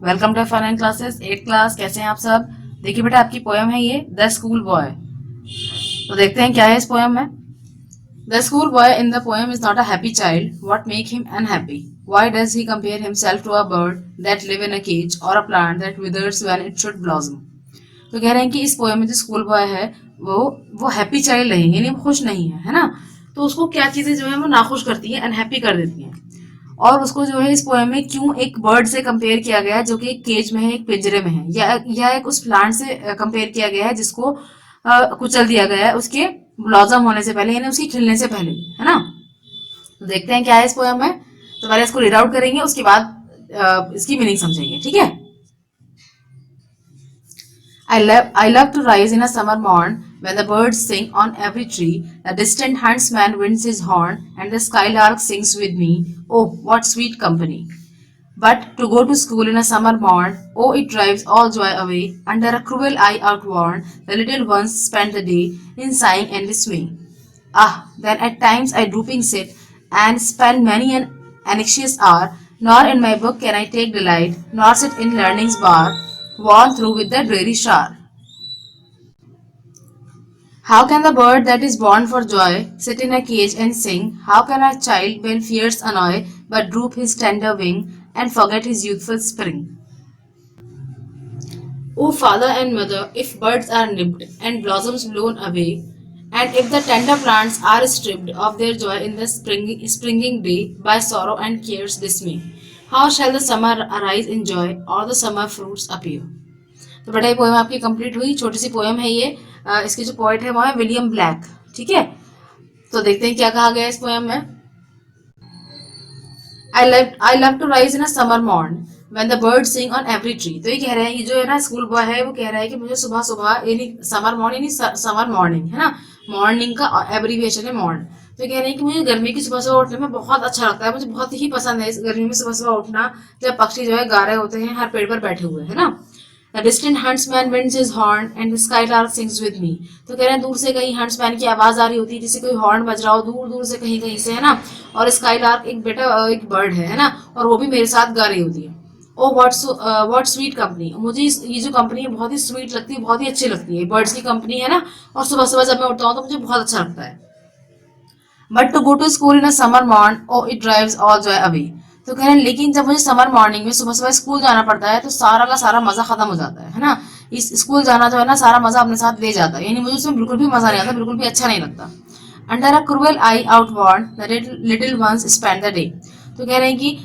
Welcome to fun and classes 8 class. कैसे हैं आप सब। देखिए बेटा, आपकी पोयम है ये द स्कूल बॉय। तो देखते हैं क्या है इस पोयम में। The school boy in the poem is not a happy child. What make him unhappy? Why does he compare himself to a bird that live in a cage और a plant that withers when it should blossom? तो कह रहे हैं कि इस poem में जो school boy है वो हैप्पी चाइल्ड नहीं है, यानी वो खुश नहीं है, है ना। तो उसको क्या चीजें जो है वो नाखुश करती है, अनहैप्पी कर देती हैं। और उसको जो है इस पोएम में क्यों एक बर्ड से कंपेयर किया गया है जो कि एक केज में है, एक पिंजरे में है, या एक उस प्लांट से कंपेयर किया गया है जिसको कुचल दिया गया है उसके ब्लॉसम होने से पहले, यानी उसके खिलने से पहले, है ना। तो देखते हैं क्या है इस पोएम में। तो पहले इसको रीड आउट करेंगे, उसके बाद इसकी मीनिंग समझेंगे, ठीक है। I love to rise in a summer morn when the birds sing on every tree, the distant huntsman winds his horn, and the skylark sings with me. Oh, what sweet company! But to go to school in a summer morn, oh, it drives all joy away. Under a cruel eye outworn, the little ones spend the day in sighing and dismay. Ah, then at times I drooping sit and spend many an anxious hour, nor in my book can I take delight, nor sit in learning's bar, worn through with the dreary shower. How can the bird that is born for joy sit in a cage and sing? How can a child, when fears annoy, but droop his tender wing and forget his youthful spring? O father and mother, if birds are nipped and blossoms blown away, and if the tender plants are stripped of their joy in the springing day by sorrow and care's dismay, how shall the summer arise in joy or the summer fruits appear? तो बेटा ये poem आपकी complete हुई। छोटी सी poem है ये। इसके जो पोएट है वो है विलियम ब्लैक, ठीक है। तो देखते हैं क्या कहा गया इस पोएम में। I love to rise in a summer morn when the bird sing on every tree. तो ये कह रहे हैं, ये जो है ना स्कूल बॉय है वो कह रहा है कि मुझे सुबह सुबह, यानी समर मॉर्निंग यानी समर मॉर्निंग, है ना। मॉर्निंग का एब्रीविएशन है मॉर्न। तो कह रहे हैं कि मुझे गर्मी की सुबह सुबह उठने में बहुत अच्छा लगता है, मुझे बहुत ही पसंद है इस गर्मी में सुबह सुबह उठना, जब पक्षी जो है गा रहे होते हैं हर पेड़ पर बैठे हुए, है ना। The distant huntsman winds his horn and the skylark sings with me. तो कह रहे हैं दूर से कहीं हंट्समैन की आवाज आ रही होती है, जैसे कोई हॉर्न बज रहा हो दूर दूर से कहीं कहीं से, है ना। और स्काईलार्क एक बर्ड है ना, और वो भी मेरे साथ गा रही होती है। Oh what sweet company. मुझे ये जो कंपनी है बहुत ही स्वीट लगती है, बहुत ही अच्छी लगती है, बर्ड्स की कंपनी है ना। और सुबह सुबह जब मैं उठता हूँ तो मुझे बहुत अच्छा लगता है। But to go to school in a summer morn, O it drives all joy away. तो कह रहे हैं लेकिन जब मुझे समर मॉर्निंग में सुबह सुबह स्कूल जाना पड़ता है तो सारा का सारा मजा खत्म हो जाता है ना। इस स्कूल जाना जो है ना सारा मजा अपने साथ ले जाता है, यानी मुझे उसमें बिल्कुल भी मजा नहीं आता, बिल्कुल भी अच्छा नहीं लगता। Under a cruel eye outworn the little ones spend the day. तो कह रहे हैं कि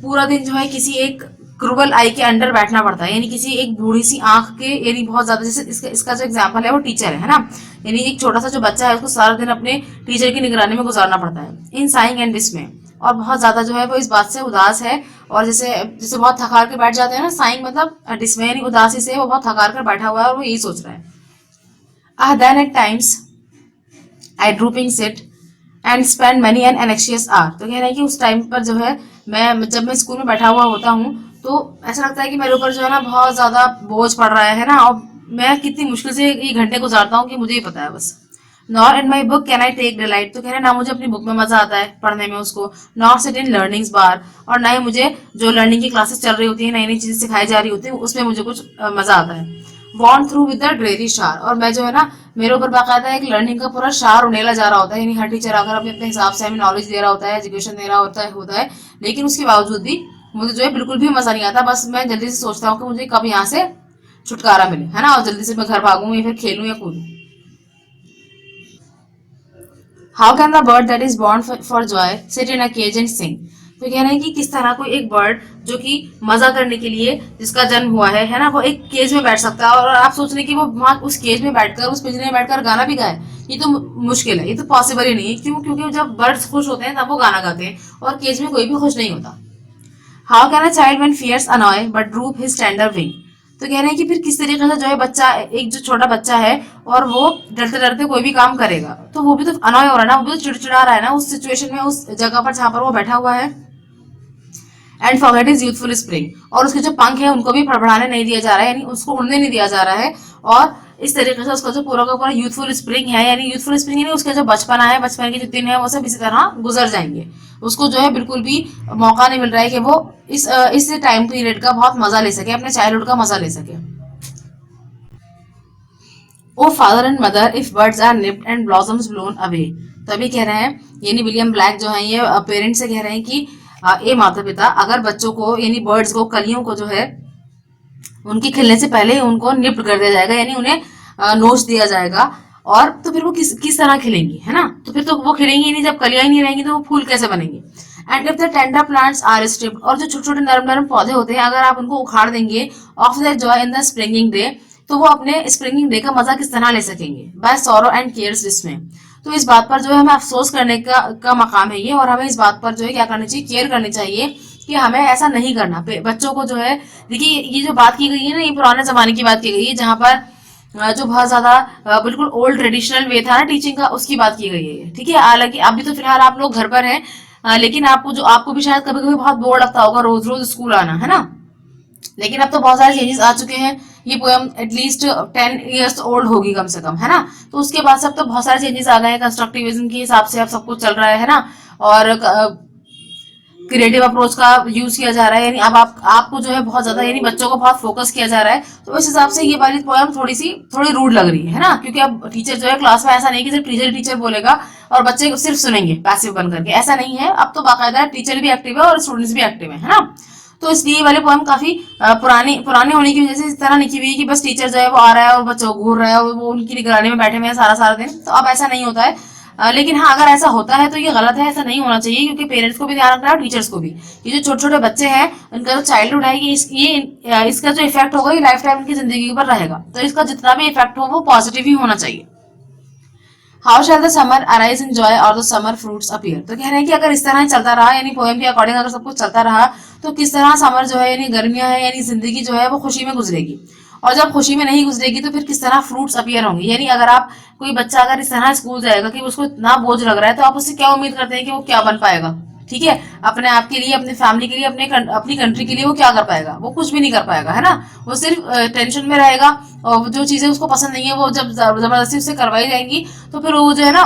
पूरा दिन जो है किसी एक क्रूअल आई के अंडर बैठना पड़ता है, यानी किसी एक बूढ़ी सी आंख के, यानी बहुत ज्यादा, जैसे इसका जो एग्जाम्पल है वो टीचर है ना। यानी एक छोटा सा जो बच्चा है उसको सारा दिन अपने टीचर की निगरानी में गुजारना पड़ता है, इन साइंग एंड डिसमे। और बहुत ज्यादा जो है वो इस बात से उदास है, और जैसे जैसे बहुत थकार के बैठ जाते हैं ना, साइंग मतलब डिसमे यानी उदासी से वो बहुत थकार कर बैठा हुआ है और वो यही सोच रहा है। Then at times I drooping sit and spend many an anxious hour. तो कह रहे हैं कि उस टाइम पर जो है जब मैं स्कूल में बैठा हुआ होता हूँ तो ऐसा लगता है कि मेरे ऊपर जो है ना बहुत ज्यादा बोझ पड़ रहा है ना, और मैं कितनी मुश्किल से ये घंटे गुजारता हूँ कि मुझे ही पता है बस। Nor in my book can I take delight. तो कह रहे हैं ना मुझे अपनी बुक में मजा आता है पढ़ने में उसको, नॉर सिट इन लर्निंग्स बार, और ना ही मुझे जो लर्निंग की क्लासेस चल रही होती है, नई नई चीजें सिखाई जा रही होती है, उसमें मुझे कुछ मजा आता है। Want through with the dreary शार, और मैं जो है ना मेरे ऊपर बाकायदा एक लर्निंग का पूरा शार उड़ेला जा रहा होता है, यानी हर टीचर आकर अपने अपने हिसाब से हमें नॉलेज दे रहा होता है, एजुकेशन दे रहा होता है, लेकिन उसके बावजूद भी मुझे जो है बिल्कुल भी मजा नहीं आता। बस मैं जल्दी से सोचता हूँ कि मुझे कब यहाँ से छुटकारा मिले, है ना, और जल्दी से मैं घर भागूं या फिर खेलूं या कूदूं। How can the bird that is born for joy sit in a cage and sing. तो कह रहे हैं कि किस तरह कोई एक बर्ड जो कि मजा करने के लिए जिसका जन्म हुआ है ना, वो एक केज में बैठ सकता है, और आप सोच रहे हैं कि वो वहां उस केज में बैठकर, उस पिंजरे में बैठकर गाना भी गाए। ये तो मुश्किल है, ये तो पॉसिबल ही नहीं है। क्यों? क्योंकि जब बर्ड्स खुश होते हैं तब वो गाना गाते हैं, और केज में कोई भी खुश नहीं होता। How can a child when fears annoy but droop his tender wing. तो कह रहे हैं कि फिर किस तरीके से जो है बच्चा, एक जो छोटा बच्चा है और वो डरते डरते कोई भी काम करेगा, तो वो भी तो अनॉय हो रहा है ना, वो भी तो चिड़चिड़ा रहा है ना उस सिचुएशन में, उस जगह पर जहां पर वो बैठा हुआ है। And forget is youthful spring, और उसके जो पंख है उनको भी फड़फड़ाने नहीं दिया जा रहा है, यानी उसको उड़ने नहीं दिया जा रहा है, और इस तरीके से उसका जो पूरा का पूरा यूथफुल स्प्रिंग है, यानी यूथफुल स्प्रिंग यानी उसका जो बचपना है, बचपन के जो दिन है वो सब इसी तरह गुजर जाएंगे। उसको जो है बिल्कुल भी मौका नहीं मिल रहा है कि वो इस टाइम पीरियड का बहुत मजा ले सके, अपने चाइल्डहुड का मजा ले सके। O father and mother if birds are nipped and blossoms blown away. तो अभी कह रहे हैं, यानी विलियम ब्लैक जो है ये पेरेंट्स से कह रहे हैं कि ये माता पिता अगर बच्चों को यानी बर्ड्स को, कलियों को जो है उनके खिलने से पहले उनको निप्ट कर दिया जाएगा, यानी उन्हें नोच दिया जाएगा, और तो फिर वो किस तरह खिलेंगी, है ना। तो फिर तो वो खिलेंगी नहीं, जब कलियां ही नहीं रहेंगी तो वो फूल कैसे बनेंगे। And if the tender plants are stripped, और जो छोटे छोटे नरम नरम पौधे होते हैं अगर आप उनको उखाड़ देंगे of the joy in the springing day, तो वो अपने स्प्रिंगिंग डे का मजा किस तरह ले सकेंगे। By sorrow and cares dismay. तो इस बात पर जो है हमें अफसोस करने का मकाम है ये, और हमें इस बात पर जो है क्या करनी चाहिए, केयर करनी चाहिए कि हमें ऐसा नहीं करना। बच्चों को जो है, देखिए ये जो बात की गई है ना, ये पुराने जमाने की बात की गई है, जहां पर जो बहुत ज्यादा बिल्कुल ओल्ड ट्रेडिशनल वे था ना टीचिंग का, उसकी बात की गई है। ठीक है, हालांकि अभी तो फिलहाल आप लोग घर पर हैं, लेकिन आपको भी शायद कभी कभी बहुत बोर लगता होगा रोज रोज स्कूल आना, है ना। लेकिन अब तो बहुत सारे चेंजेस आ चुके हैं। ये पोएम एटलीस्ट 10 years ओल्ड होगी कम से कम, है ना। तो उसके बाद से अब तो बहुत सारे चेंजेस आ गए हैं, कंस्ट्रक्टिविज्म के हिसाब से अब सब कुछ चल रहा है ना, और क्रिएटिव अप्रोच का यूज किया जा रहा है, यानी अब आपको जो है बहुत ज्यादा, यानी बच्चों को बहुत फोकस किया जा रहा है। तो इस हिसाब से ये वाली पोएम थोड़ी रूड लग रही है ना, क्योंकि अब टीचर जो है क्लास में ऐसा नहीं कि सिर्फ टीचर बोलेगा और बच्चे सिर्फ सुनेंगे पैसिव बन करके, ऐसा नहीं है। अब तो बाकायदा टीचर भी एक्टिव है और स्टूडेंट्स भी एक्टिव है ना। तो इसलिए वाले पोएम काफी पुराने होने की वजह से इस तरह लिखी हुई है कि बस टीचर जो है वो आ रहा है और बच्चों को घूर रहा है और वो उनकी निगरानी में बैठे हुए हैं सारा सारा दिन। तो अब ऐसा नहीं होता है। लेकिन हाँ, अगर ऐसा होता है तो ये गलत है, ऐसा नहीं होना चाहिए, क्योंकि पेरेंट्स को भी ध्यान रखना है और टीचर्स को भी। ये जो छोटे छोटे बच्चे हैं उनका जो चाइल्डहुड है, इसका जो इफेक्ट होगा ये लाइफ टाइम उनकी जिंदगी पर रहेगा। तो इसका जितना भी इफेक्ट हो वो पॉजिटिव ही होना चाहिए। How shell the summer arise in joy और द समर फ्रूट्स अपीयर। तो कह रहे हैं कि अगर इस तरह चलता रहा, यानी पोएम के अकॉर्डिंग अगर सब कुछ चलता रहा, तो किस तरह समर जो है, यानी गर्मियां है, यानी जिंदगी जो है वो खुशी में गुजरेगी। और जब खुशी में नहीं गुजरेगी तो फिर किस तरह फ्रूट्स अपीयर होंगे। यानी अगर आप कोई बच्चा अगर इस तरह स्कूल जाएगा कि उसको इतना बोझ लग रहा है, तो आप उससे क्या उम्मीद करते हैं कि वो क्या बन पाएगा। ठीक है, अपने आप के लिए, अपनी फैमिली के लिए, अपनी कंट्री के लिए वो क्या कर पाएगा, वो कुछ भी नहीं कर पाएगा, है ना। वो सिर्फ टेंशन में रहेगा, और जो चीजें उसको पसंद नहीं है वो जब जबरदस्ती उससे करवाई जाएंगी तो फिर वो जो है ना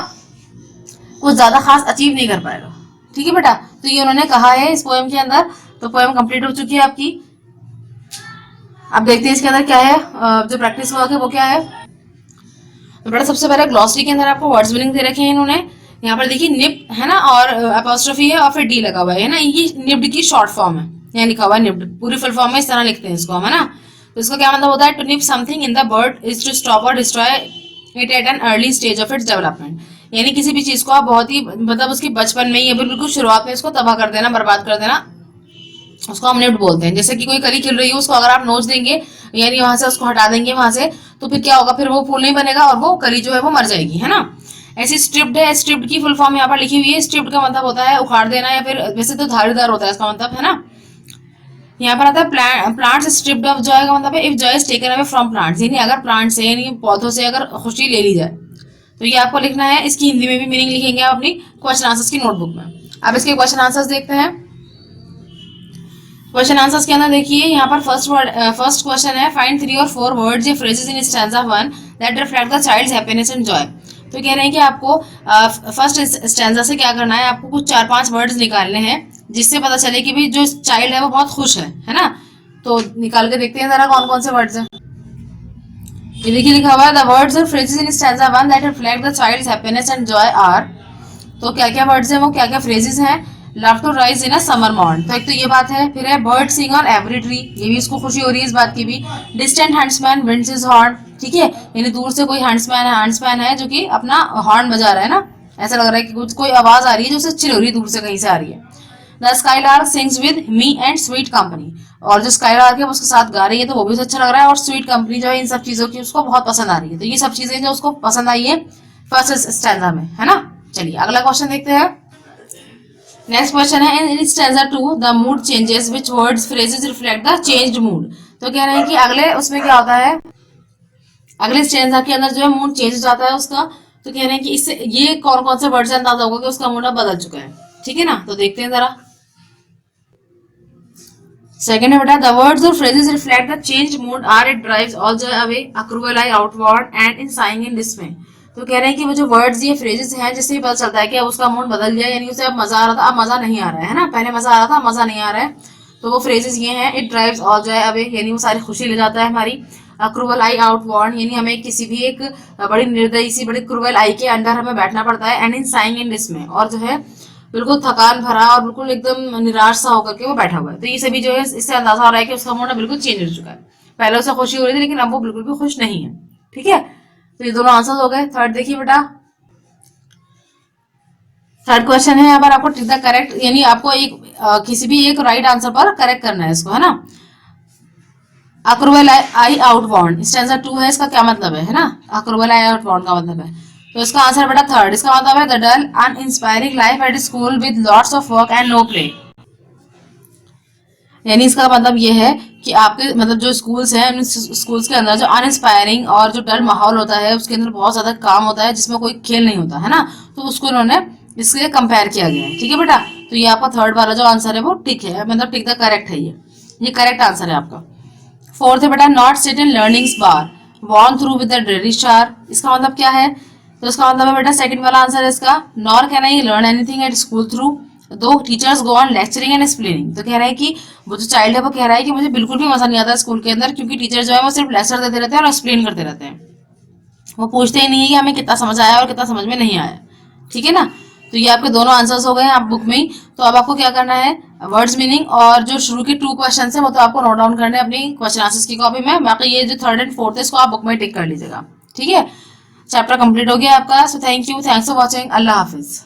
कुछ ज्यादा खास अचीव नहीं कर पाएगा। ठीक है बेटा, तो ये उन्होंने कहा है इस पोएम के अंदर। तो पोएम कंप्लीट हो चुकी है आपकी। अब देखते हैं इसके अंदर क्या है, जो प्रैक्टिस वर्क है वो क्या है। तो बेटा सबसे पहले ग्लॉसरी के अंदर आपको वर्ड्स मीनिंग दे रखे हैं इन्होंने। यहाँ पर देखिए निप है ना, और अपोस्ट्रोफी है और फिर डी लगा हुआ है ना, ये निप्ड की शॉर्ट फॉर्म है, यहाँ लिखा हुआ है निप्ड। पूरी फुल फॉर्म में इस तरह लिखते हैं इसको हम, है ना। तो इसका क्या मतलब होता है, to nip something in the bird is to stop और destroy it at an early stage of its development. यानी किसी भी चीज को आप बहुत ही मतलब उसकी बचपन में ही बिल्कुल शुरुआत में इसको तबाह कर देना, बर्बाद कर देना, उसको हम निप्ट बोलते हैं। जैसे कि कोई कली खिल रही है, उसको अगर आप नोच देंगे, यानी वहां से उसको हटा देंगे वहां से, तो फिर क्या होगा, फिर वो फूल नहीं बनेगा और वो कली जो है वो मर जाएगी, है ना। ऐसी स्ट्रिप्ड है, स्ट्रिप्ड की फुल फॉर्म यहाँ पर लिखी हुई है। स्ट्रिप्ड का मतलब होता है उखाड़ देना, या फिर वैसे तो धारीदार होता है इसका मतलब, है ना। यहाँ पर आता है प्लांट्स स्ट्रिप्ड ऑफ जॉय का मतलब है if Joy is taken away from plants, यानी अगर प्लांट से, यानी पौधों से अगर खुशी ले ली जाए। तो ये आपको लिखना है। इसकी हिंदी में भी मीनिंग लिखेंगे आप अपनी क्वेश्चन आंसर्स की नोटबुक में। अब इसके क्वेश्चन आंसर्स देखते हैं। क्वेश्चन आंसर्स के अंदर देखिए यहाँ पर फर्स्ट क्वेश्चन है, फाइंड 3 और 4 वर्ड्स या phrases in stanza 1 that reflect the child's happiness and joy. तो कह रहे हैं कि आपको फर्स्ट स्टैंजा से क्या करना है, आपको कुछ 4-5 वर्ड्स निकालने हैं जिससे पता चले कि भाई जो चाइल्ड है वो बहुत खुश है ना। तो निकाल के देखते हैं जरा कौन कौन से वर्ड्स हैं। ये देखिए लिखा हुआ है, द वर्ड्स और phrases in stanza 1 that reflect the child's happiness and joy are. तो क्या क्या वर्ड्स हैं, वो क्या क्या फ्रेजेस हैं। Love to rise in a summer morn, तो एक तो ये बात है। फिर है bird sing on every tree, ये भी इसको खुशी हो रही है इस बात की भी। Distant huntsman winds his horn, ठीक है, यानी दूर से कोई हंट्समैन है जो कि अपना हॉर्न बजा रहा है ना। ऐसा लग रहा है कि कुछ कोई आवाज आ रही है जो उससे चिल हो रही है, दूर से कहीं से आ रही है। The skylark sings with me and sweet company, और जो स्काईलार्क है वो उसके साथ गा रही है, तो वो भी अच्छा लग रहा है। और स्वीट कंपनी जो है इन सब चीजों की उसको बहुत पसंद आ रही है। तो ये सब चीजें जो उसको पसंद आई है फर्स्ट स्टैंजा में, है ना। चलिए अगला क्वेश्चन देखते हैं। नेक्स्ट क्वेश्चन है, इन stanza 2 the mood changes which words phrases reflect the changed mood. तो कह रहे हैं कि अगले उसमें क्या होता है, अगले स्टैंजा के अंदर जो है मूड चेंज हो जाता है उसका। तो कह रहे हैं कि इससे ये कौन कौन से वर्ड से अंदाजा होगा कि उसका मूड अब बदल चुका है। ठीक है ना, तो देखते हैं जरा। सेकंड है बेटा, द वर्ड्स और phrases reflect the change mood are it drives all joy away, a cruel eye outward and in sighing in dismay. तो कह रहे हैं कि वो जो वर्ड्स ये फ्रेजेस हैं जिससे ही पता चलता है कि अब उसका मूड बदल गया, यानी उसे अब मजा आ रहा था अब मजा नहीं आ रहा है ना, पहले मजा आ रहा था मजा नहीं आ रहा है। तो वो फ्रेजेस ये हैं, it drives all joy away यानी वो सारी खुशी ले जाता है हमारी, अक्रूवल आई आउटवर्ड यानी हमें किसी भी एक बड़ी निर्दयी सी बड़ी क्रूवल आई के अंडर हमें बैठना पड़ता है, एंड इन साइंग इन डिसमे और जो है बिल्कुल थकान भरा और बिल्कुल एकदम निराश सा होकर के वो बैठा हुआ है। तो ये सभी जो है इससे अंदाजा हो रहा है कि उसका मूड बिल्कुल चेंज हो चुका है, पहले उसे खुशी हो रही थी लेकिन अब वो बिल्कुल भी खुश नहीं है। ठीक है, तो ये दोनों आंसर हो गए। थर्ड देखिए बेटा, थर्ड क्वेश्चन है यहाँ पर आपको टिक द करेक्ट, यानी आपको एक किसी भी एक राइट आंसर पर करेक्ट करना है इसको, है ना। अक्रूवल आई आउटबाउंड स्टैंजा 2 है, इसका क्या मतलब है ना, अक्रूवल आई आउटबाउंड का मतलब है। तो इसका आंसर बेटा थर्ड, इसका मतलब है the dull uninspiring life at school with lots of work and no play. यानी इसका मतलब ये है कि आपके मतलब जो स्कूल्स हैं उन स्कूल्स के अंदर जो अनइंस्पायरिंग और जो डल माहौल होता है उसके अंदर बहुत ज्यादा काम होता है जिसमें कोई खेल नहीं होता है ना, तो उसको इन्होंने इसके कंपेयर किया गया है। ठीक है बेटा, तो ये आपका थर्ड वाला जो आंसर है वो टिक है, मतलब टिक द करेक्ट है, ये करेक्ट आंसर है आपका। फोर्थ है बेटा, not sit in learning's bower worn through with the dreary star. इसका मतलब क्या है, तो इसका मतलब है बेटा सेकंड वाला आंसर है इसका, nor can I learn anything at school through though teachers go on lecturing and explaining. तो कह रहा है कि वो जो चाइल्ड है वो कह रहा है कि मुझे बिल्कुल भी मजा नहीं आता स्कूल के अंदर, क्योंकि टीचर जो है वो सिर्फ लेक्चर देते रहते हैं और एक्सप्लेन करते रहते हैं, वो पूछते ही नहीं है कि हमें कितना समझ आया और कितना समझ में नहीं आया। ठीक है ना, तो ये आपके दोनों आंसर्स हो गए हैं आप बुक में ही। तो अब आपको क्या करना है, वर्ड्स मीनिंग और जो शुरू के 2 क्वेश्चन है वो तो आपको नोट डाउन करने हैं अपनी क्वेश्चन आंसर्स की कॉपी में, बाकी ये जो थर्ड एंड फोर्थ है इसको आप बुक में टिक कर लीजिएगा। ठीक है, चैप्टर कंप्लीट हो गया आपका। So thank you, thanks for watching, Allah Hafiz.